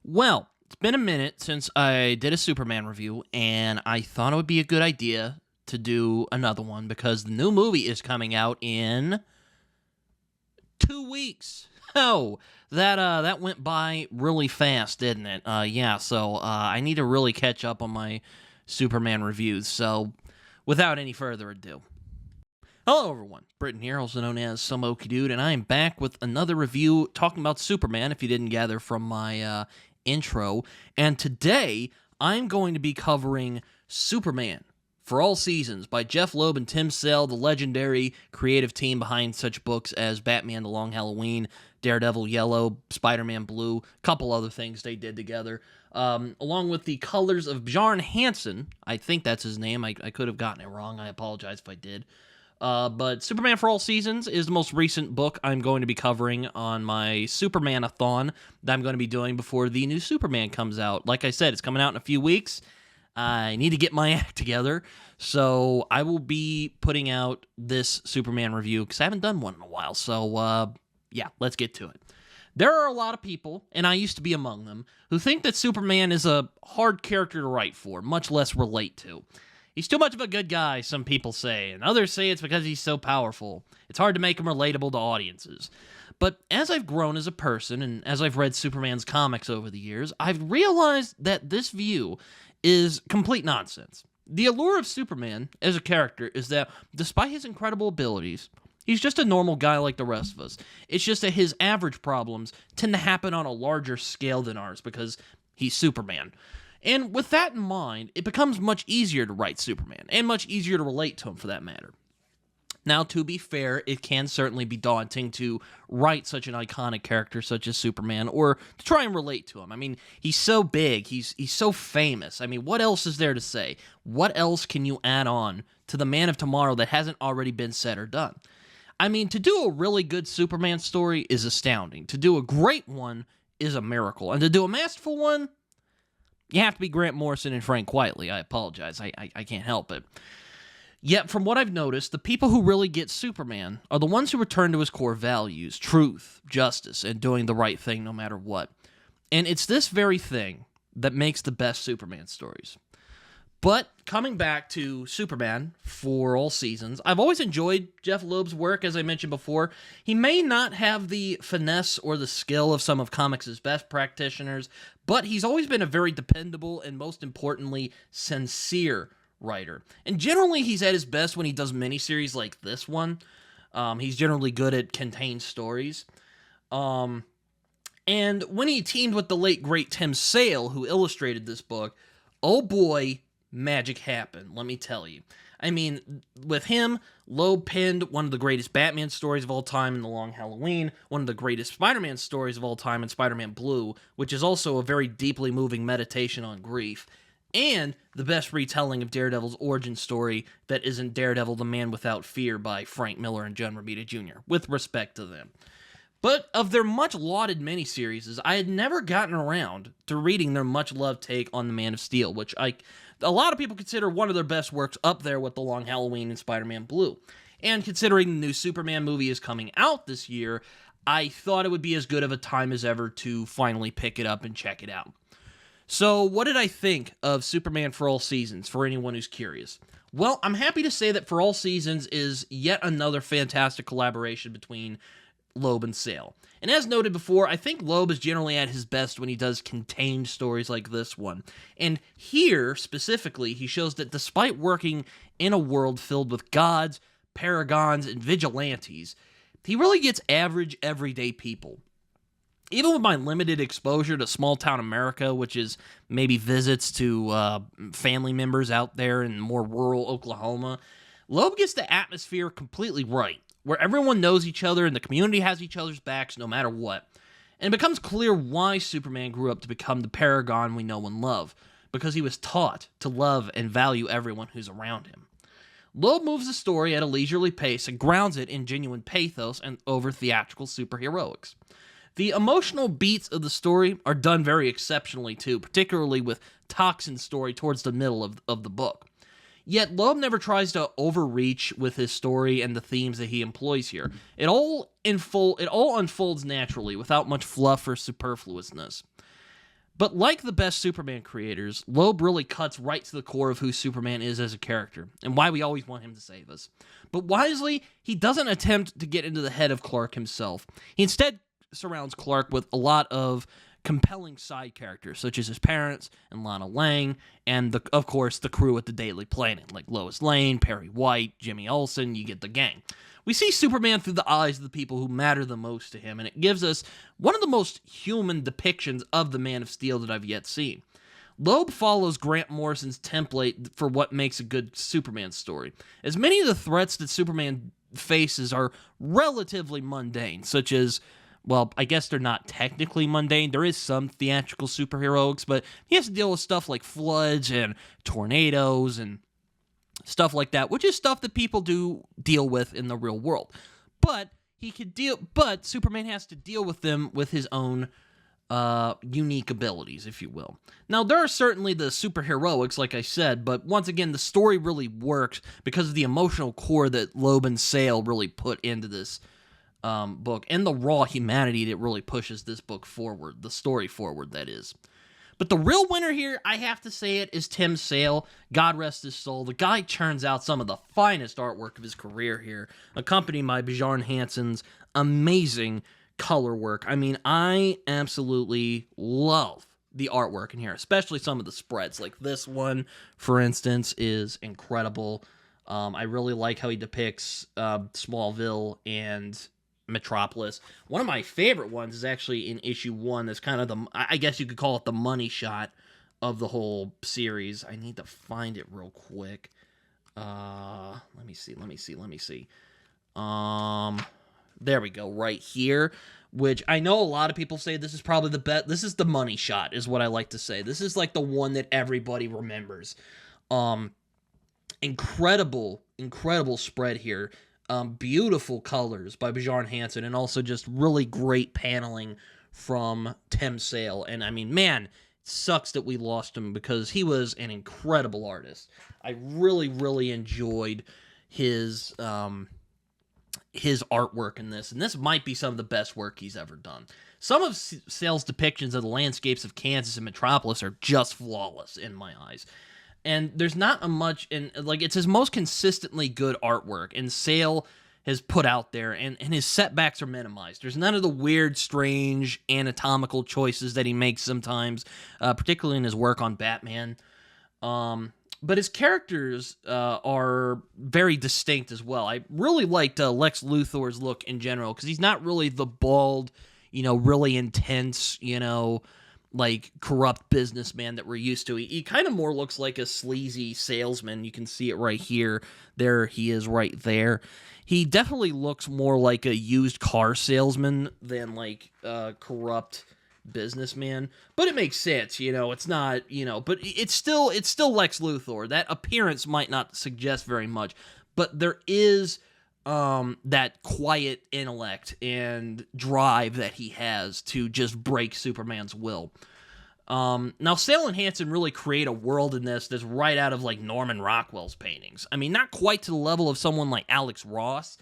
Well, it's been a minute since I did a Superman review, and I thought it would be a good idea to do another one because the new movie is coming out in 2 weeks. Oh, that went by really fast, didn't it? So I need to really catch up on my Superman reviews. So, without any further ado. Hello, everyone. Britton here, also known as Some Okie Dude, and I am back with another review talking about Superman, if you didn't gather from my intro. And today, I'm going to be covering Superman for All Seasons by Jeph, Loeb, and Tim Sale, the legendary creative team behind such books as Batman The Long Halloween, Daredevil Yellow, Spider-Man Blue, a couple other things they did together. Along with the colors of Bjarne Hansen. I think that's his name. I could have gotten it wrong. I apologize if I did. But Superman for All Seasons is the most recent book I'm going to be covering on my Superman-a-thon that I'm going to be doing before the new Superman comes out. Like I said, it's coming out in a few weeks. I need to get my act together, so I will be putting out this Superman review because I haven't done one in a while. So, let's get to it. There are a lot of people, and I used to be among them, who think that Superman is a hard character to write for, much less relate to. He's too much of a good guy, some people say, and others say it's because he's so powerful. It's hard to make him relatable to audiences. But as I've grown as a person, and as I've read Superman's comics over the years, I've realized that this view is complete nonsense. The allure of Superman as a character is that, despite his incredible abilities, he's just a normal guy like the rest of us. It's just that his average problems tend to happen on a larger scale than ours because he's Superman. And with that in mind, it becomes much easier to write Superman, and much easier to relate to him for that matter. Now, to be fair, it can certainly be daunting to write such an iconic character such as Superman, or to try and relate to him. I mean, he's so big, he's so famous. I mean, what else is there to say? What else can you add on to the Man of Tomorrow that hasn't already been said or done? I mean, to do a really good Superman story is astounding. To do a great one is a miracle. And to do a masterful one, you have to be Grant Morrison and Frank Quitely. I apologize. I can't help it. Yet, from what I've noticed, the people who really get Superman are the ones who return to his core values, truth, justice, and doing the right thing no matter what. And it's this very thing that makes the best Superman stories. But, coming back to Superman for All Seasons, I've always enjoyed Jeph Loeb's work, as I mentioned before. He may not have the finesse or the skill of some of comics' best practitioners, but he's always been a very dependable and, most importantly, sincere writer. And generally, he's at his best when he does miniseries like this one. He's generally good at contained stories. And when he teamed with the late, great Tim Sale, who illustrated this book, oh boy, magic happened, let me tell you. I mean, with him, Loeb penned one of the greatest Batman stories of all time in The Long Halloween, one of the greatest Spider-Man stories of all time in Spider-Man Blue, which is also a very deeply moving meditation on grief, and the best retelling of Daredevil's origin story that isn't Daredevil the Man Without Fear by Frank Miller and John Romita Jr., with respect to them. But of their much-lauded miniseries, I had never gotten around to reading their much-loved take on The Man of Steel, which a lot of people consider one of their best works, up there with The Long Halloween and Spider-Man Blue. And considering the new Superman movie is coming out this year, I thought it would be as good of a time as ever to finally pick it up and check it out. So, what did I think of Superman for All Seasons, for anyone who's curious? Well, I'm happy to say that For All Seasons is yet another fantastic collaboration between Loeb and Sale. And as noted before, I think Loeb is generally at his best when he does contained stories like this one. And here, specifically, he shows that despite working in a world filled with gods, paragons, and vigilantes, he really gets average, everyday people. Even with my limited exposure to small-town America, which is maybe visits to family members out there in more rural Oklahoma, Loeb gets the atmosphere completely right, where everyone knows each other and the community has each other's backs no matter what. And it becomes clear why Superman grew up to become the paragon we know and love, because he was taught to love and value everyone who's around him. Loeb moves the story at a leisurely pace and grounds it in genuine pathos and over theatrical superheroics. The emotional beats of the story are done very exceptionally too, particularly with Toxin's story towards the middle of the book. Yet Loeb never tries to overreach with his story and the themes that he employs here. It all unfolds naturally, without much fluff or superfluousness. But like the best Superman creators, Loeb really cuts right to the core of who Superman is as a character, and why we always want him to save us. But wisely, he doesn't attempt to get into the head of Clark himself. He instead surrounds Clark with a lot of compelling side characters, such as his parents and Lana Lang, and of course the crew at the Daily Planet, like Lois Lane, Perry White, Jimmy Olsen. You get the gang. We see Superman through the eyes of the people who matter the most to him, and it gives us one of the most human depictions of the Man of Steel that I've yet seen. Loeb follows Grant Morrison's template for what makes a good Superman story, as many of the threats that Superman faces are relatively mundane, such as, well, I guess they're not technically mundane. There is some theatrical superheroics, but he has to deal with stuff like floods and tornadoes and stuff like that, which is stuff that people do deal with in the real world. But Superman has to deal with them with his own unique abilities, if you will. Now, there are certainly the superheroics, like I said, but once again, the story really works because of the emotional core that Loeb and Sale really put into this book, and the raw humanity that really pushes this book forward, the story forward, that is. But the real winner here, I have to say it, is Tim Sale. God rest his soul. The guy churns out some of the finest artwork of his career here, accompanied by Bjarne Hansen's amazing color work. I mean, I absolutely love the artwork in here, especially some of the spreads. Like this one, for instance, is incredible. I really like how he depicts Smallville and Metropolis. One of my favorite ones is actually in issue 1. That's kind of I guess you could call it the money shot of the whole series. I need to find it real quick. Let me see. There we go, right here, which I know a lot of people say this is probably the best. This is the money shot, is what I like to say. This is like the one that everybody remembers. Incredible spread here. Beautiful colors by Bjarne Hansen, and also just really great paneling from Tim Sale. And I mean, man, it sucks that we lost him because he was an incredible artist. I really enjoyed his artwork in this, and this might be some of the best work he's ever done. Some of Sale's depictions of the landscapes of Kansas and Metropolis are just flawless in my eyes. And there's not a much, and like it's his most consistently good artwork, and Sale has put out there, and his setbacks are minimized. There's none of the weird, strange, anatomical choices that he makes sometimes, particularly in his work on Batman. But his characters are very distinct as well. I really liked Lex Luthor's look in general, because he's not really the bald, really intense, like corrupt businessman that we're used to. He kind of more looks like a sleazy salesman. You can see it right here. There he is right there. He definitely looks more like a used car salesman than like a corrupt businessman. But it makes sense, it's not, but it's still Lex Luthor. That appearance might not suggest very much, but there is that quiet intellect and drive that he has to just break Superman's will. Now, Sale and Hansen really create a world in this that's right out of, like, Norman Rockwell's paintings. I mean, not quite to the level of someone like Alex Ross,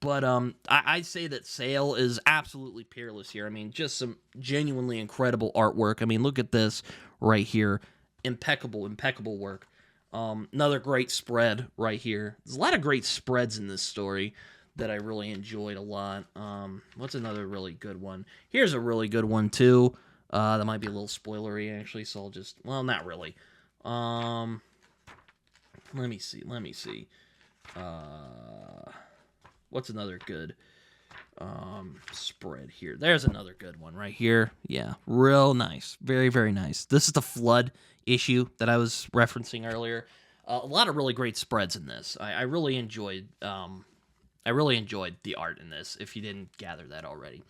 but I'd say that Sale is absolutely peerless here. I mean, just some genuinely incredible artwork. I mean, look at this right here. Impeccable work. Another great spread right here. There's a lot of great spreads in this story that I really enjoyed a lot. What's another really good one? Here's a really good one, too. That might be a little spoilery, actually, so I'll just... Well, not really. Let me see. What's another good spread here? There's another good one right here. Yeah, real nice. Very, very nice. This is the Flood issue that I was referencing earlier. A lot of really great spreads in this. I really enjoyed the art in this, if you didn't gather that already.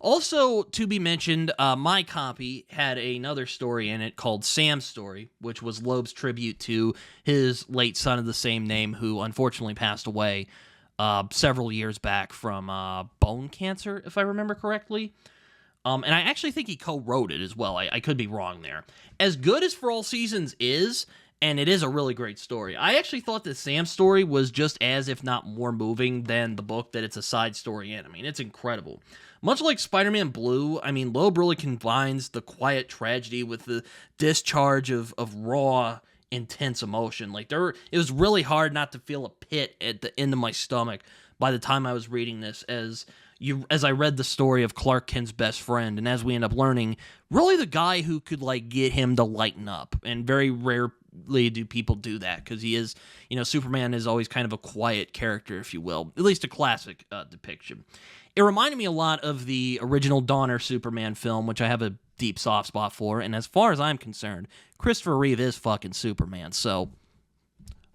Also, to be mentioned, my copy had another story in it called Sam's Story, which was Loeb's tribute to his late son of the same name, who unfortunately passed away several years back from bone cancer, if I remember correctly. And I actually think he co-wrote it as well. I could be wrong there. As good as For All Seasons is, and it is a really great story, I actually thought that Sam's Story was just as, if not more, moving than the book that it's a side story in. I mean, it's incredible. Much like Spider-Man Blue, I mean, Loeb really combines the quiet tragedy with the discharge of raw, intense emotion. Like, it was really hard not to feel a pit at the end of my stomach by the time I was reading this, as I read the story of Clark Kent's best friend, and as we end up learning, really the guy who could, like, get him to lighten up. And very rarely do people do that, because he is, Superman is always kind of a quiet character, if you will. At least a classic depiction. It reminded me a lot of the original Donner Superman film, which I have a deep soft spot for, and as far as I'm concerned, Christopher Reeve is fucking Superman, so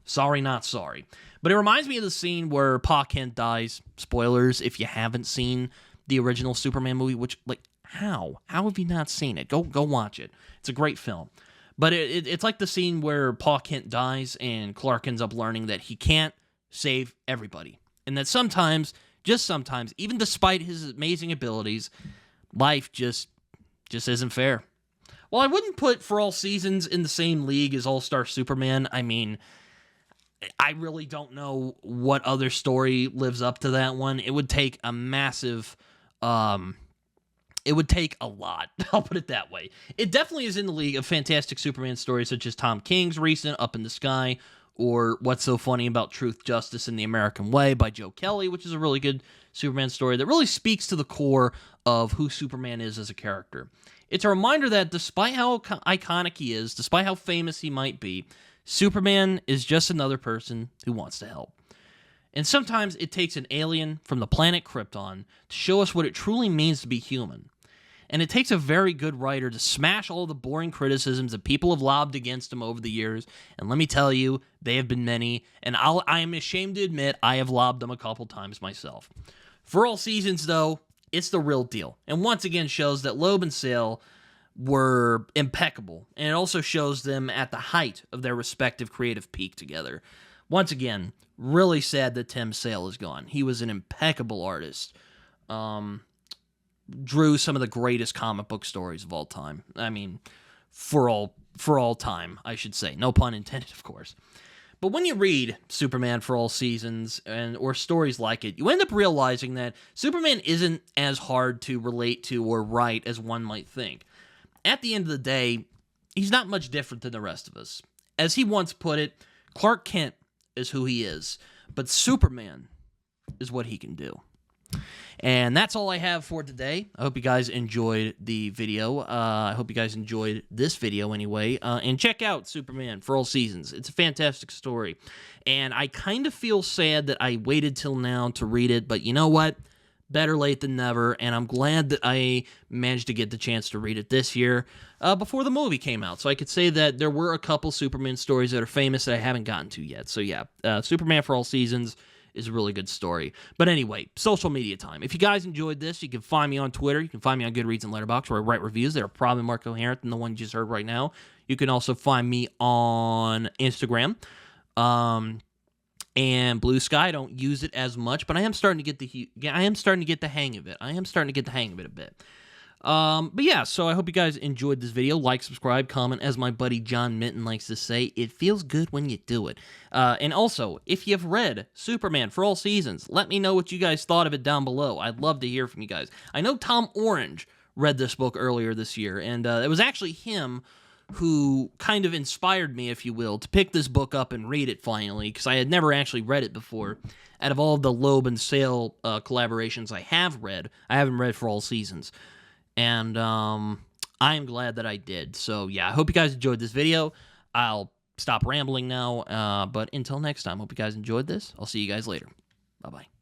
sorry not sorry. But it reminds me of the scene where Pa Kent dies. Spoilers if you haven't seen the original Superman movie, which, like, how have you not seen it? Go watch it. It's a great film. But it's like the scene where Pa Kent dies and Clark ends up learning that he can't save everybody, and that sometimes, just sometimes, even despite his amazing abilities, life just isn't fair. Well, I wouldn't put For All Seasons in the same league as All-Star Superman. I mean, I really don't know what other story lives up to that one. It would take a massive, it would take a lot. I'll put it that way. It definitely is in the league of fantastic Superman stories such as Tom King's recent Up in the Sky, or What's So Funny About Truth, Justice, and the American Way by Joe Kelly, which is a really good Superman story that really speaks to the core of who Superman is as a character. It's a reminder that despite how iconic he is, despite how famous he might be, Superman is just another person who wants to help. And sometimes it takes an alien from the planet Krypton to show us what it truly means to be human. And it takes a very good writer to smash all the boring criticisms that people have lobbed against him over the years. And let me tell you, they have been many, and I am ashamed to admit I have lobbed them a couple times myself. For All Seasons, though, it's the real deal. And once again shows that Loeb and Sale were impeccable. And it also shows them at the height of their respective creative peak together. Once again, really sad that Tim Sale is gone. He was an impeccable artist. Drew some of the greatest comic book stories of all time. I mean, for all time, I should say. No pun intended, of course. But when you read Superman For All Seasons or stories like it, you end up realizing that Superman isn't as hard to relate to or write as one might think. At the end of the day, he's not much different than the rest of us. As he once put it, Clark Kent is who he is, but Superman is what he can do. And that's all I have for today. I hope you guys enjoyed the video. I hope you guys enjoyed this video anyway. And check out Superman For All Seasons. It's a fantastic story. And I kind of feel sad that I waited till now to read it, but you know what? Better late than never, and I'm glad that I managed to get the chance to read it this year before the movie came out. So I could say that there were a couple Superman stories that are famous that I haven't gotten to yet. So yeah, Superman For All Seasons is a really good story. But anyway, social media time. If you guys enjoyed this, you can find me on Twitter. You can find me on Goodreads and Letterboxd, where I write reviews that are probably more coherent than the one you just heard right now. You can also find me on Instagram. And Blue Sky. I don't use it as much, but I am starting to get the hang of it. I am starting to get the hang of it a bit. But yeah, so I hope you guys enjoyed this video. Like, subscribe, comment. As my buddy John Minton likes to say, it feels good when you do it. And also, if you've read Superman For All Seasons, let me know what you guys thought of it down below. I'd love to hear from you guys. I know Tom Orange read this book earlier this year, and it was actually him who kind of inspired me, if you will, to pick this book up and read it finally, because I had never actually read it before. Out of all of the Loeb and Sale collaborations I have read, I haven't read For All Seasons. And I am glad that I did. So yeah, I hope you guys enjoyed this video. I'll stop rambling now, but until next time, hope you guys enjoyed this. I'll see you guys later. Bye-bye.